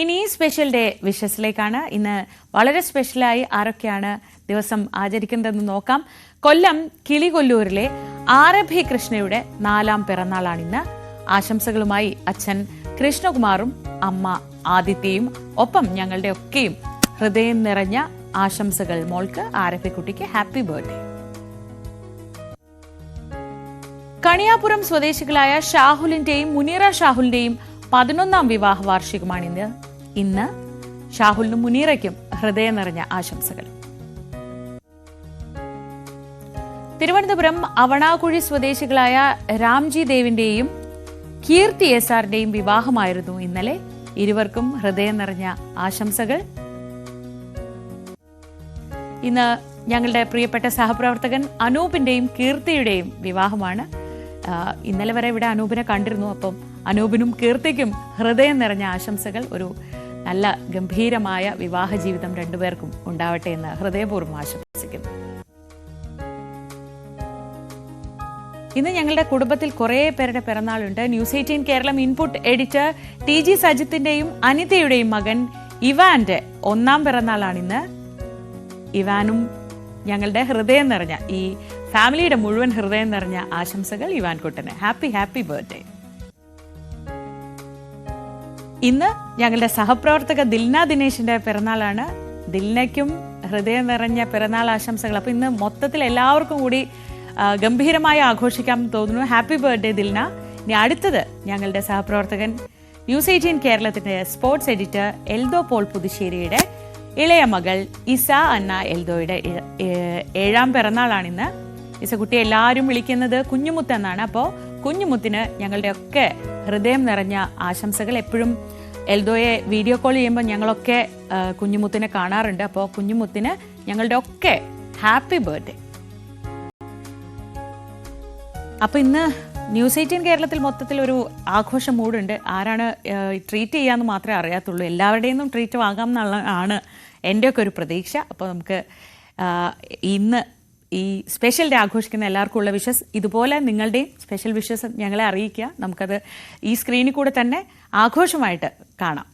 ഇനി special day വിഷസിലേക്കാണ്. ഇന്ന് വളരെ സ്പെഷ്യലായി ആരൊക്കെയാണ് ദിവസം ആചരിക്കുന്നതെന്ന് നോക്കാം. കൊല്ലം കിളികൊല്ലൂരിലെ ആരഭി കൃഷ്ണയുടെ 4ാം പിറന്നാളാണിന്ന്. ആശംസകളുമായി അച്ഛൻ കൃഷ്ണകുമാറും അമ്മ ആദിത്യയും ഒപ്പം ഞങ്ങളുടെ ഒക്കെയും ഹൃദയം നിറഞ്ഞ ആശംസകൾ മോൾക്ക് ആരഭിക്കുട്ടിക്ക്. Happy birthday. കണിയാപുരം സ്വദേശികളായ ഷാഹുലിന്റെയും മുനീറ ഷാഹുലിന്റെയും 11ാം വിവാഹ വാർഷികമാണിന്ന്. ഇന്ന് ഷാഹുലിനും മുനീറയ്ക്കും ഹൃദയം നിറഞ്ഞ ആശംസകൾ. തിരുവനന്തപുരം അവണാകുഴി സ്വദേശികളായ രാംജി ദേവിന്റെയും കീർത്തി എസ്ആറിന്റെയും വിവാഹമായിരുന്നു ഇന്നലെ. ഇരുവർക്കും ഹൃദയം നിറഞ്ഞ ആശംസകൾ. ഇന്ന് ഞങ്ങളുടെ പ്രിയപ്പെട്ട സഹപ്രവർത്തകൻ അനൂപിന്റെയും കീർത്തിയുടെയും വിവാഹമാണ്. ഇന്നലെ വരെ ഇവിടെ അനൂപിനെ കണ്ടിരുന്നു. അപ്പം അനൂപിനും കീർത്തിക്കും ഹൃദയം നിറഞ്ഞ ആശംസകൾ. ഒരു നല്ല ഗംഭീരമായ വിവാഹ ജീവിതം രണ്ടുപേർക്കും ഉണ്ടാവട്ടെ എന്ന് ഹൃദയപൂർവ്വം ആശംസിക്കുന്നു. ഇന്ന് ഞങ്ങളുടെ കുടുംബത്തിൽ കുറേ പേരുടെ പിറന്നാളുണ്ട്. News 18 Keralam input editor TG സജിത്തിന്റെയും അനിതയുടെയും മകൻ ഇവാന്റെ 1ാം പിറന്നാളാണിന്ന്. ഇവാനും ഞങ്ങളുടെ ഹൃദയം നിറഞ്ഞ, ഈ ഫാമിലിയുടെ മുഴുവൻ ഹൃദയം നിറഞ്ഞ ആശംസകൾ ഇവാൻ കുട്ടന്. Happy birthday. ഇന്ന് ഞങ്ങളുടെ സഹപ്രവർത്തക ദിൽന ദിനേശിന്റെ പിറന്നാളാണ്. ദിൽനയ്ക്കും ഹൃദയം നിറഞ്ഞ പിറന്നാൾ ആശംസകൾ. അപ്പൊ ഇന്ന് മൊത്തത്തിൽ എല്ലാവർക്കും കൂടി ഗംഭീരമായി ആഘോഷിക്കാൻ തോന്നുന്നു. Happy birthday Dilna. ഇനി അടുത്തത് ഞങ്ങളുടെ സഹപ്രവർത്തകൻ ന്യൂസ് 18 കേരളത്തിന്റെ സ്പോർട്സ് എഡിറ്റർ എൽദോ പോൾ പുതുശ്ശേരിയുടെ ഇളയ മകൾ ഇസ അന്ന എൽദോയുടെ 7ാം പിറന്നാളാണിന്ന്. ഇസക്കുട്ടിയെ എല്ലാവരും വിളിക്കുന്നത് കുഞ്ഞുമുത്ത് എന്നാണ്. അപ്പോൾ കുഞ്ഞുമുത്തിന് ഞങ്ങളുടെ ഒക്കെ ഹൃദയം നിറഞ്ഞ ആശംസകൾ. എപ്പോഴും എൽദോയെ വീഡിയോ കോൾ ചെയ്യുമ്പോൾ ഞങ്ങളൊക്കെ കുഞ്ഞുമുത്തിനെ കാണാറുണ്ട്. അപ്പോൾ കുഞ്ഞുമുത്തിന് ഞങ്ങളുടെ ഒക്കെ ഹാപ്പി ബർത്ത്ഡേ. അപ്പോൾ ഇന്ന് ന്യൂസ് 18 കേരളത്തിൽ മൊത്തത്തിൽ ഒരു ആഘോഷ മൂടുണ്ട്. ആരാണ് ട്രീറ്റ് ചെയ്യാമെന്ന് മാത്രമേ അറിയാത്തുള്ളൂ. എല്ലാവരുടെയും ട്രീറ്റ് വാങ്ങാം എന്നുള്ളതാണ് എൻ്റെയൊക്കെ ഒരു പ്രതീക്ഷ. അപ്പോൾ നമുക്ക് ഇന്ന് ഈ സ്പെഷ്യൽ ഡേ ആഘോഷിക്കുന്ന എല്ലാവർക്കും ഉള്ള വിഷസ്, ഇതുപോലെ നിങ്ങളുടെയും സ്പെഷ്യൽ വിഷസ് ഞങ്ങളെ അറിയിക്കുക. നമുക്കത് ഈ സ്ക്രീനിൽ കൂടെ തന്നെ ആഘോഷമായിട്ട് കാണാം.